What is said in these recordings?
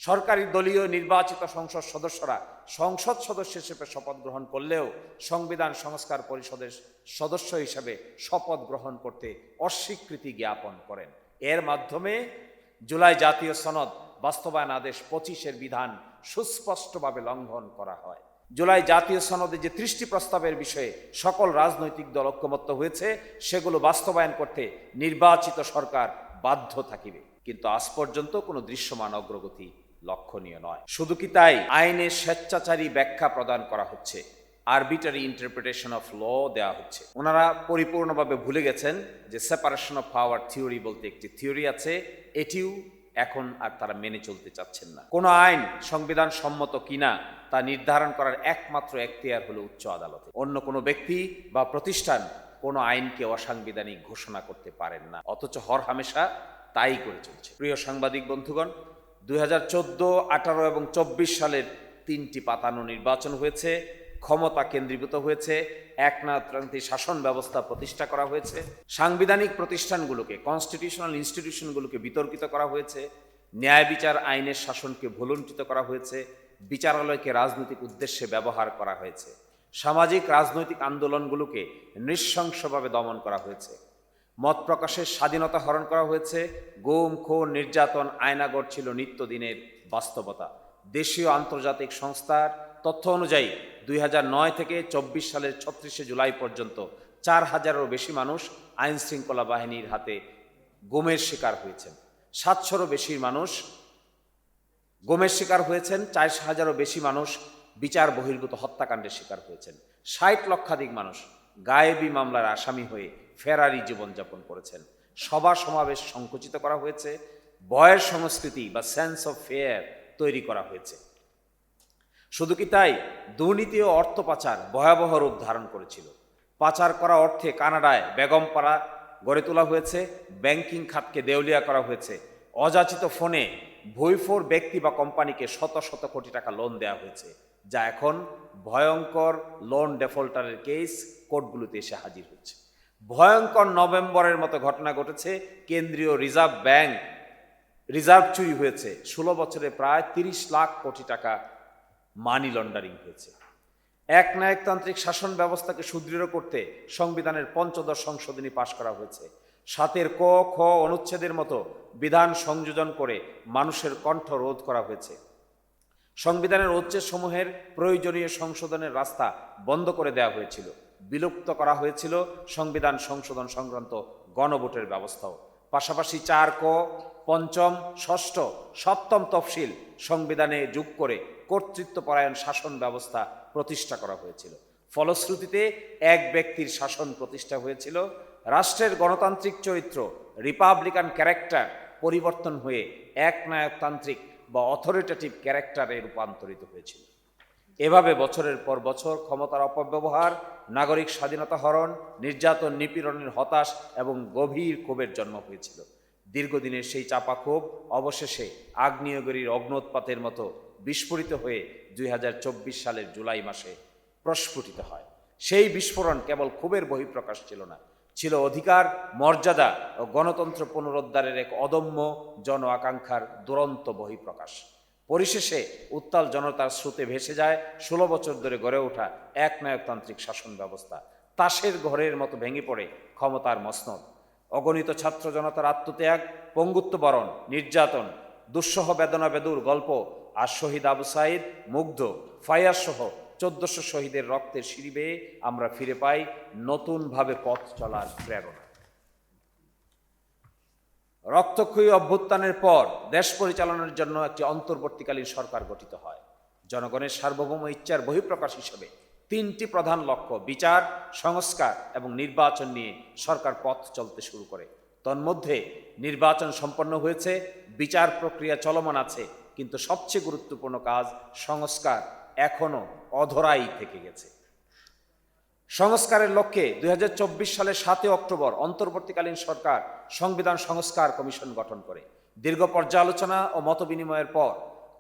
সরকারি দলীয় নির্বাচিত সংসদ সদস্যরা সংসদ সদস্য হিসেবে শপথ গ্রহণ করলেও সংবিধান সংস্কার পরিষদের সদস্য হিসেবে শপথ গ্রহণ করতে অস্বীকৃতি জ্ঞাপন করেন। এর মাধ্যমে জুলাই জাতীয় সনদ বাস্তবায়ন আদেশ 25-এর বিধান সুস্পষ্টভাবে লঙ্ঘন করা হয়। জুলাই জাতীয় সনদে যে 30টি প্রস্তাবের বিষয়ে সকল রাজনৈতিক দল ঐক্যমত্য হয়েছে, সেগুলো বাস্তবায়ন করতে নির্বাচিত সরকার বাধ্য থাকিবে। কিন্তু আজ পর্যন্ত কোনো দৃশ্যমান অগ্রগতি লক্ষণীয় নয়। শুধু কি তাই, আইনের স্বেচ্ছাচারী ব্যাখ্যা প্রদান করা হচ্ছে, আরবিটারি ইন্টারপ্রিটেশন অফ ল দেওয়া হচ্ছে। ওনারা পরিপূর্ণভাবে ভুলে গেছেন যে সেপারেশন অফ পাওয়ার থিওরি বলতে একটি থিওরি আছে, এটিও এখন আর তারা মেনে চলতে চাচ্ছেন না। কোনো আইন সংবিধান সম্মত কিনা তা নির্ধারণ করার একমাত্র এখতিয়ার হলো উচ্চ আদালতে। অন্য কোনো ব্যক্তি বা প্রতিষ্ঠান কোনো আইনকে অসাংবিধানিক ঘোষণা করতে পারেন না, অথচ হরহামেশা তাই করে চলছে। প্রিয় সাংবাদিক বন্ধুগণ, 2014, 18 এবং 24 সালের 3টি পাতানো নির্বাচন হয়েছে, ক্ষমতা কেন্দ্রীভূত হয়েছে, একনায়কতান্ত্রিক শাসন ব্যবস্থা প্রতিষ্ঠা করা হয়েছে, সাংবিধানিক প্রতিষ্ঠানগুলোকে, কনস্টিটিউশনাল ইনস্টিটিউশনগুলোকে বিতর্কিত করা হয়েছে, ন্যায় বিচার আইনের শাসনকে ভুলুণ্ঠিত করা হয়েছে, বিচারালয়কে রাজনৈতিক উদ্দেশ্যে ব্যবহার করা হয়েছে, সামাজিক রাজনৈতিক আন্দোলনগুলোকে নৃশংসভাবে দমন করা হয়েছে, মত প্রকাশের স্বাধীনতা হরণ করা হয়েছে, গুম, খুন, নির্যাতন আয়নাগর ছিল নিত্যদিনের বাস্তবতা। দেশীয় আন্তর্জাতিক সংস্থার তথ্য অনুযায়ী 2009 থেকে 24 সালের 36শে জুলাই পর্যন্ত 4000-এরও বেশি মানুষ আইন শৃঙ্খলা বাহিনীর হাতে গুমের শিকার হয়েছেন। 700-রও বেশি মানুষ গুমের শিকার হয়েছেন, 4000-এরও বেশি মানুষ বিচার বহির্ভূত হত্যাকাণ্ডের শিকার হয়েছেন। 60 লক্ষাধিক মানুষ গায়েবী মামলার আসামি হয়ে ফেরারি জীবনযাপন করেছেন। সভা সমাবেশ সংকুচিত করা হয়েছে, ভয়ের সংস্কৃতি বা সেন্স অফ ফিয়ার তৈরি করা হয়েছে। শুধু কি তাই, দুর্নীতি ও অর্থ পাচার ভয়াবহ রূপ ধারণ করেছিল। পাচার করা অর্থে কানাডায় বেগমপাড়া গড়ে তোলা হয়েছে, ব্যাংকিং খাতকে দেউলিয়া করা হয়েছে, অযাচিত ফোনে ভুইফোর ব্যক্তি বা কোম্পানিকে শত শত কোটি টাকা লোন দেওয়া হয়েছে, যা এখন ভয়ঙ্কর লোন ডেফল্টারের কেস কোর্টগুলোতে এসে হাজির হচ্ছে। ভয়ঙ্কর নভেম্বরের মতো ঘটনা ঘটেছে, কেন্দ্রীয় রিজার্ভ ব্যাংক রিজার্ভ চুরি হয়েছে, 16 বছরে প্রায় 30 লাখ কোটি টাকা মানি লন্ডারিং হয়েছে। একনায়কতান্ত্রিক শাসন ব্যবস্থাকে সুদৃঢ় করতে সংবিধানের 5ম সংশোধনী পাশ করা হয়েছে। 7-এর ক, খ অনুচ্ছেদের মতো বিধান সংযোজন করে মানুষের কণ্ঠ রোধ করা হয়েছে। সংবিধানের অনুচ্ছেদসমূহের প্রয়োজনীয় সংশোধনের রাস্তা বন্ধ করে দেওয়া হয়েছিল। বিলুপ্ত করা হয়েছিল সংবিধান সংশোধন সংক্রান্ত গণভোটের ব্যবস্থাও। পাশাপাশি 4 ক, 5ম, 6ষ্ঠ, 7ম তফসিল সংবিধানে যোগ করে কর্তৃত্বপরায়ণ শাসন ব্যবস্থা প্রতিষ্ঠা করা হয়েছিল। ফলশ্রুতিতে এক ব্যক্তির শাসন প্রতিষ্ঠা হয়েছিল। রাষ্ট্রের গণতান্ত্রিক চরিত্র, রিপাবলিকান ক্যারেক্টার পরিবর্তন হয়ে একনায়কতান্ত্রিক বা অথরিটেটিভ ক্যারেক্টারে রূপান্তরিত হয়েছিল। এভাবে বছরের পর বছর ক্ষমতার অপব্যবহার, নাগরিক স্বাধীনতা হরণ, নির্যাতন, নিপীড়নের হতাশ এবং গভীর ক্ষোভের জন্ম হয়েছিল। দীর্ঘদিনের সেই চাপা ক্ষোভ অবশেষে আগ্নেয়গিরির অগ্ন্যোৎপাতের মতো বিস্ফোরিত হয়ে 2024 সালের জুলাই মাসে প্রস্ফুটিত হয়। সেই বিস্ফোরণ কেবল ক্ষোভের বহিঃপ্রকাশ ছিল না, ছিল অধিকার, মর্যাদা ও গণতন্ত্র পুনরুদ্ধারের এক অদম্য জন আকাঙ্ক্ষার দুরন্ত বহিঃপ্রকাশ। পরিশেষে উত্তাল জনতার স্রোতে ভেসে যায় 16 বছর ধরে গড়ে ওঠা একনায়কতান্ত্রিক শাসন ব্যবস্থা। তাসের ঘরের মতো ভেঙে পড়ে ক্ষমতার মসনদ। অগণিত ছাত্র জনতার আত্মত্যাগ, পঙ্গুত্ব বরণ, নির্যাতন, দুঃসহ বেদনা বেদুর গল্প আর শহীদ আবু সাইদ, মুগ্ধ, ফায়াজ সহ 1400 শহীদের রক্তের সিঁড়ি বেয়ে আমরা ফিরে পাই নতুনভাবে পথ চলার প্রেরণা। রক্তক্ষয়ী অভ্যুত্থানের পর দেশ পরিচালনার জন্য একটি অন্তর্বর্তীকালীন সরকার গঠিত হয়। জনগণের সার্বভৌম ইচ্ছার বহিঃপ্রকাশ হিসেবে 3টি প্রধান লক্ষ্য, বিচার, সংস্কার এবং নির্বাচন নিয়ে সরকার পথ চলতে শুরু করে। তন্মধ্যে নির্বাচন সম্পন্ন হয়েছে, বিচার প্রক্রিয়া চলমান আছে, কিন্তু সবচেয়ে গুরুত্বপূর্ণ কাজ সংস্কার এখনো অধরাই থেকে গেছে। সংস্কারের লক্ষ্যে 2024 সালের 7 অক্টোবর অন্তর্বর্তীকালীন সরকার সংবিধান সংস্কার কমিশন গঠন করে। দীর্ঘ পর্যালোচনা ও মতবিনিময়ের পর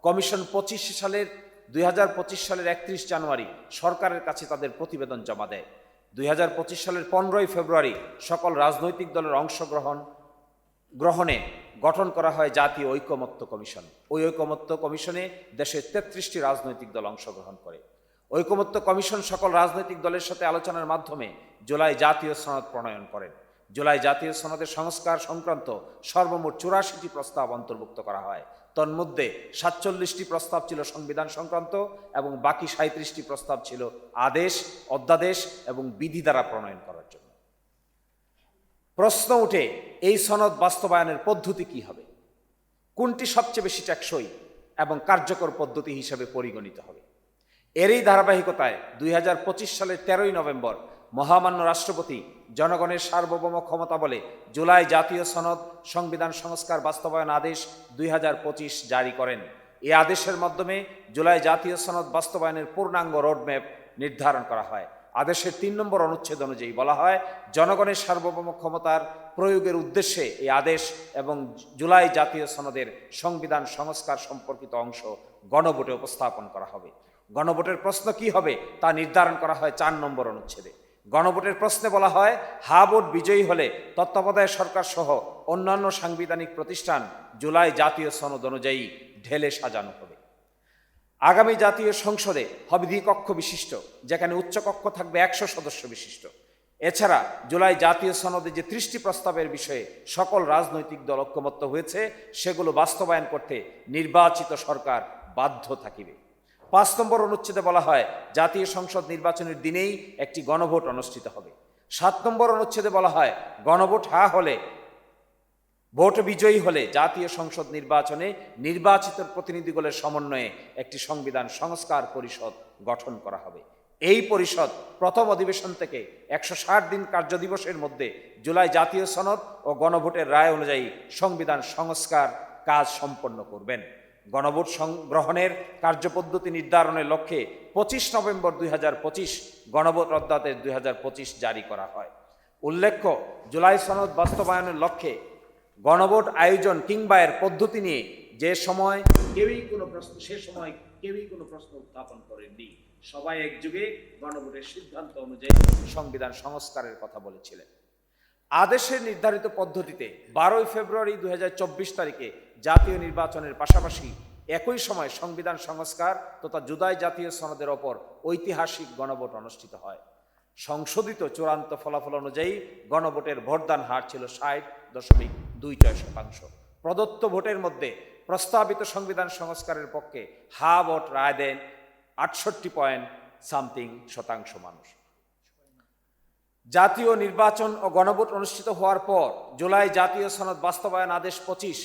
কমিশন 2025 সালের 31 জানুয়ারি সরকারের কাছে তাদের প্রতিবেদন জমা দেয়। 2025 সালের 15 ফেব্রুয়ারি সকল রাজনৈতিক দলের অংশগ্রহণে গঠন করা হয় জাতীয় ঐকমত্য কমিশন। ওই ঐকমত্য কমিশনে দেশের 33টি রাজনৈতিক দল অংশগ্রহণ করে। ঐকমত্য কমিশন সকল রাজনৈতিক দলের সাথে আলোচনার মাধ্যমে জুলাই জাতীয় সনদ প্রণয়ন করেন। জুলাই জাতীয় সনদের সংস্কার সংক্রান্ত সর্বমোট 84টি প্রস্তাব অন্তর্ভুক্ত করা হয়। তন্মধ্যে 47টি প্রস্তাব ছিল সংবিধান সংক্রান্ত এবং বাকি 37টি প্রস্তাব ছিল আদেশ, অধ্যাদেশ এবং বিধি দ্বারা প্রণয়ন করার জন্য। প্রশ্ন উঠে, এই সনদ বাস্তবায়নের পদ্ধতি কি হবে? কোনটি সবচেয়ে বেশি টেকসই এবং কার্যকর পদ্ধতি হিসেবে পরিগণিত হবে? এরই ধারাবাহিকতায় 2025 সালের 13ই নভেম্বর মহামান্য রাষ্ট্রপতি জনগণের সার্বভৌম ক্ষমতা বলে জুলাই জাতীয় সনদ সংবিধান সংস্কার বাস্তবায়ন আদেশ 2025 জারি করেন। এই আদেশের মাধ্যমে জুলাই জাতীয় সনদ বাস্তবায়নের পূর্ণাঙ্গ রোডম্যাপ নির্ধারণ করা হয়। আদেশের 3 নম্বর অনুচ্ছেদ অনুযায়ী বলা হয়, জনগণের সার্বভৌম ক্ষমতার প্রয়োগের উদ্দেশ্যে এই আদেশ এবং জুলাই জাতীয় সনদের সংবিধান সংস্কার সম্পর্কিত অংশ গণভোটে উপস্থাপন করা হবে। গণভোটের প্রশ্ন কি হবে তা নির্ধারণ করা হয় 4 নম্বর অনুচ্ছেদে। গণভোটের প্রশ্নে বলা হয়, হা ভোট বিজয়ী হলে তত্ত্বাবধায়ক সরকার সহ অন্যান্য সাংবিধানিক প্রতিষ্ঠান জুলাই জাতীয় সনদ অনুযায়ী ঢেলে সাজানো হবে। আগামী জাতীয় সংসদে হবে দ্বিকক্ষ বিশিষ্ট, যেখানে উচ্চকক্ষ থাকবে 100 সদস্য বিশিষ্ট। এছাড়া জুলাই জাতীয় সনদে যে 30টি প্রস্তাবের বিষয়ে সকল রাজনৈতিক দল ঐক্যমত্য হয়েছে, সেগুলো বাস্তবায়ন করতে নির্বাচিত সরকার বাধ্য থাকিবে। 5 নম্বর অনুচ্ছেদে বলা হয়, জাতীয় সংসদ নির্বাচনের দিনেই একটি গণভোট অনুষ্ঠিত হবে। 7 নম্বর অনুচ্ছেদে বলা হয়, গণভোট হা হলে, ভোট বিজয়ী হলে জাতীয় সংসদ নির্বাচনে নির্বাচিত প্রতিনিধিগুলোর সমন্বয়ে একটি সংবিধান সংস্কার পরিষদ গঠন করা হবে। এই পরিষদ প্রথম অধিবেশন থেকে 160 দিন কার্যদিবসের মধ্যে জুলাই জাতীয় সনদ ও গণভোটের রায় অনুযায়ী সংবিধান সংস্কার কাজ সম্পন্ন করবেন। গণভোট গ্রহণের কার্যপদ্ধতি নির্ধারণের লক্ষ্যে 25 নভেম্বর 2025 গণভোট অধ্যাদেশ 2025 জারি করা হয়। উল্লেখ্য, জুলাই সনদ বাস্তবায়নের লক্ষ্যে গণভোট আয়োজন কিংবা এর পদ্ধতি নিয়ে সে সময় কেউই কোনো প্রশ্ন উত্থাপন করেননি। সবাই একযোগে গণভোটের সিদ্ধান্ত অনুযায়ী সংবিধান সংস্কারের কথা বলেছিলেন। আদেশের নির্ধারিত পদ্ধতিতে 12 ফেব্রুয়ারি 2024 তারিখে জাতীয় নির্বাচনের পাশাপাশি একই সময় সংবিধান সংস্কার তথা জুলাই জাতীয় সনদের ওপর ঐতিহাসিক গণভোট অনুষ্ঠিত হয়। সংশোধিত চূড়ান্ত ফলাফল অনুযায়ী গণভোটের ভোটদান হার ছিল 60.26%। প্রদত্ত ভোটের মধ্যে প্রস্তাবিত সংবিধান সংস্কারের পক্ষে হা ভোট রায় দেন 68% মানুষ। জাতীয় নির্বাচন ও গণভোট অনুষ্ঠিত হওয়ার পর জুলাই জাতীয় সনদ বাস্তবায়ন আদেশ 25,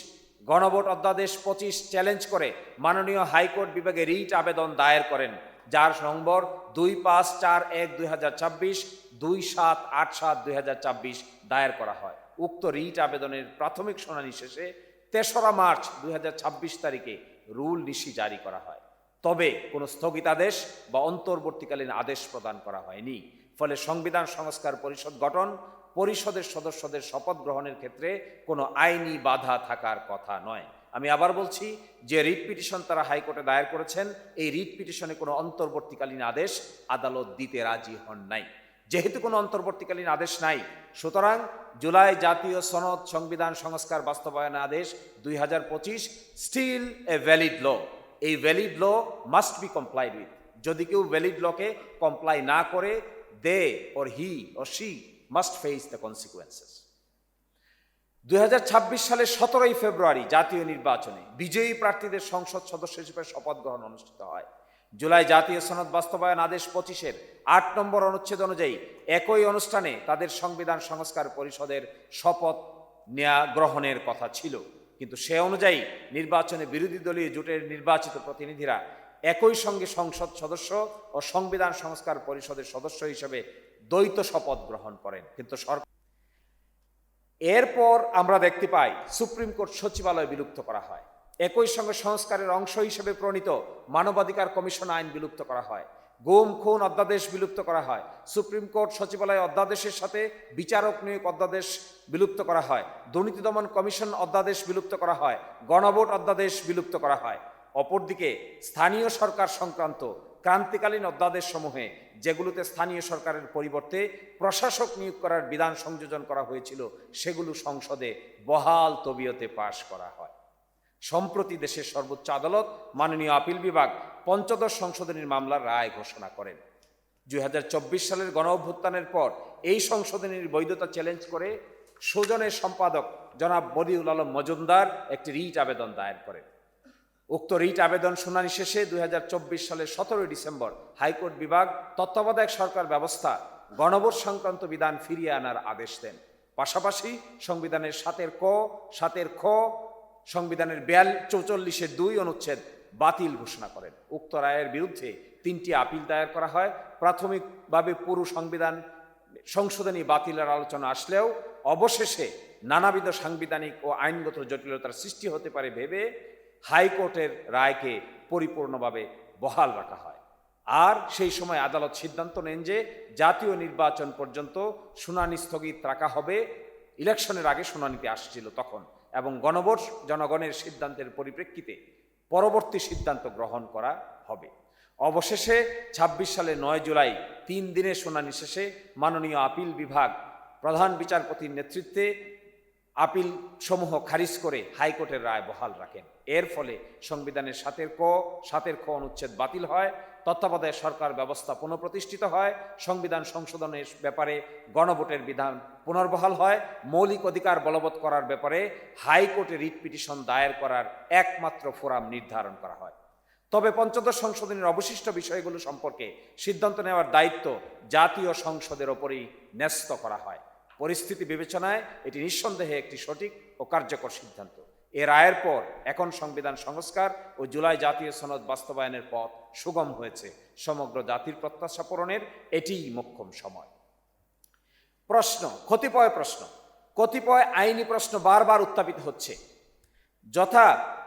গণভোট অধ্যাদেশ 25 চ্যালেঞ্জ করে মাননীয় হাইকোর্ট বিভাগে রিট আবেদন দায়ের করেন, যার নম্বর 2541/2024, 2787/2024 দায়ের করা হয়। উক্ত রিট আবেদনের প্রাথমিক শুনানি শেষে 3রা মার্চ 2026 তারিখে রুল নিশি জারি করা হয়। তবে কোনো স্থগিতাদেশ বা অন্তর্বর্তীকালীন আদেশ প্রদান করা হয়নি। ফলে সংবিধান সংস্কার পরিষদ গঠন, পরিষদের সদস্যদের শপথ গ্রহণের ক্ষেত্রে কোনো আইনি বাধা থাকার কথা নয়। আমি আবার বলছি, যে রিট পিটিশন তারা হাইকোর্টে দায়ের করেছেন, এই রিট পিটিশনে কোনো অন্তর্বর্তীকালীন আদেশ আদালত দিতে রাজি হন নাই। যেহেতু কোনো অন্তর্বর্তীকালীন আদেশ নাই, সুতরাং জুলাই জাতীয় সনদ সংবিধান সংস্কার বাস্তবায়ন আদেশ 2025 স্টিল এ ভ্যালিড ল। এই valid law must be complied with. যদি কেউ ভ্যালিড লকে কমপ্লাই না করে, দে or he or she must face the consequences. 2026 সালের 17ই ফেব্রুয়ারি জাতীয় নির্বাচনে বিজয়ী প্রার্থীদের সংসদ সদস্য হিসেবে শপথ গ্রহণ অনুষ্ঠিত হয়। জুলাই জাতীয় সনদ বাস্তবায়ন আদেশ 25-এর 8 নম্বর অনুচ্ছেদ অনুযায়ী একই অনুষ্ঠানে তাদের সংবিধান সংস্কার পরিষদের শপথ নেওয়া গ্রহণের কথা ছিল, কিন্তু সে অনুযায়ী নির্বাচনে বিরোধী দলীয় জোটের নির্বাচিত প্রতিনিধিরা একই সঙ্গে সংসদ সদস্য ও সংবিধান সংস্কার পরিষদের সদস্য হিসেবে দ্বৈত শপথ গ্রহণ করেন। কিন্তু এরপর আমরা দেখতে পাই সুপ্রিম কোর্ট সচিবালয় বিলুপ্ত করা হয়। একই সঙ্গে সংস্কারের অংশ হিসেবে প্রণীত মানবাধিকার কমিশন আইন বিলুপ্ত করা হয়। গুম খুন অধ্যাদেশ বিলুপ্ত করা হয়। সুপ্রিম কোর্ট সচিবালয় অধ্যাদেশের সাথে বিচারক নিয়োগ অধ্যাদেশ বিলুপ্ত করা হয়। দুর্নীতি দমন কমিশন অধ্যাদেশ বিলুপ্ত করা হয়। গণভোট অধ্যাদেশ বিলুপ্ত করা হয়। অপরদিকে স্থানীয় সরকার সংক্রান্ত ক্রান্তিকালীন অধ্যাদেশ সমূহে যেগুলোতে স্থানীয় সরকারের পরিবর্তে প্রশাসক নিয়োগ করার বিধান সংযোজন করা হয়েছিল সেগুলো সংসদে বহাল তবিয়তে পাশ করা হয়। সম্প্রতি দেশের সর্বোচ্চ আদালত মাননীয় আপিল বিভাগ পঞ্চদশ সংশোধনীর মামলার রায় ঘোষণা করেন। 2024 সালের গণ অভ্যুত্থানের পর এই সংশোধনীর বৈধতা চ্যালেঞ্জ করে সুজনের সম্পাদক জনাব বদিউল আলম মজুমদার একটি রিট আবেদন দায়ের করেন। উক্ত রিট আবেদন শুনানি শেষে 2024 সালের 17 ডিসেম্বর হাইকোর্ট বিভাগ তত্ত্বাবধায়ক সরকার ব্যবস্থা গণভোট সংক্রান্ত বিধান ফিরিয়ে আনার আদেশ দেন। পাশাপাশি সংবিধানের 7-এর ক, 7-এর খ, সংবিধানের 44-এর 2 অনুচ্ছেদ বাতিল ঘোষণা করেন। উক্ত রায়ের বিরুদ্ধে 3টি আপিল দায়ের করা হয়। প্রাথমিকভাবে পুরো সংবিধান সংশোধনী বাতিলের আলোচনা আসলেও অবশেষে নানাবিধ সাংবিধানিক ও আইনগত জটিলতার সৃষ্টি হতে পারে ভেবে হাইকোর্টের রায়কে পরিপূর্ণভাবে বহাল রাখা হয়। আর সেই সময় আদালত সিদ্ধান্ত নেন যে জাতীয় নির্বাচন পর্যন্ত শুনানি স্থগিত রাখা হবে। ইলেকশনের আগে শুনানিতে আসছিল তখন, এবং গণভোট জনগণের সিদ্ধান্তের পরিপ্রেক্ষিতে পরবর্তী সিদ্ধান্ত গ্রহণ করা হবে। অবশেষে 26 সালের 9 জুলাই 3 দিনের শুনানি শেষে মাননীয় আপিল বিভাগ প্রধান বিচারপতির নেতৃত্বে আপিল সমূহ খারিজ করে হাইকোর্টের রায় বহাল রাখেন। এর ফলে সংবিধানের 7-এর ক, 7-এর খ অনুচ্ছেদ বাতিল হয়, তত্ত্বাবধায়ক সরকার ব্যবস্থা পুনঃপ্রতিষ্ঠিত হয়, সংবিধান সংশোধনের ব্যাপারে গণভোটের বিধান পুনর্বহাল হয়, মৌলিক অধিকার বলবৎ করার ব্যাপারে হাইকোর্টে রিট পিটিশন দায়ের করার একমাত্র ফোরাম নির্ধারণ করা হয়। তবে পঞ্চদশ সংশোধনীর অবশিষ্ট বিষয়গুলো সম্পর্কে সিদ্ধান্ত নেওয়ার দায়িত্ব জাতীয় সংসদের ওপরেই ন্যস্ত করা হয়। পরিস্থিতি বিবেচনায় এটি নিঃসন্দেহে একটি সঠিক ও কার্যকর সিদ্ধান্ত। এর রায়ের পর এখন সংবিধান সংস্কার ও জুলাই জাতীয় সনদ বাস্তবায়নের পথ সুগম হয়েছে। সমগ্র জাতির প্রত্যাশা পূরণের এটিই মোক্ষম সময়। কতিপয় আইনি প্রশ্ন বারবার উত্থাপিত হচ্ছে, যথা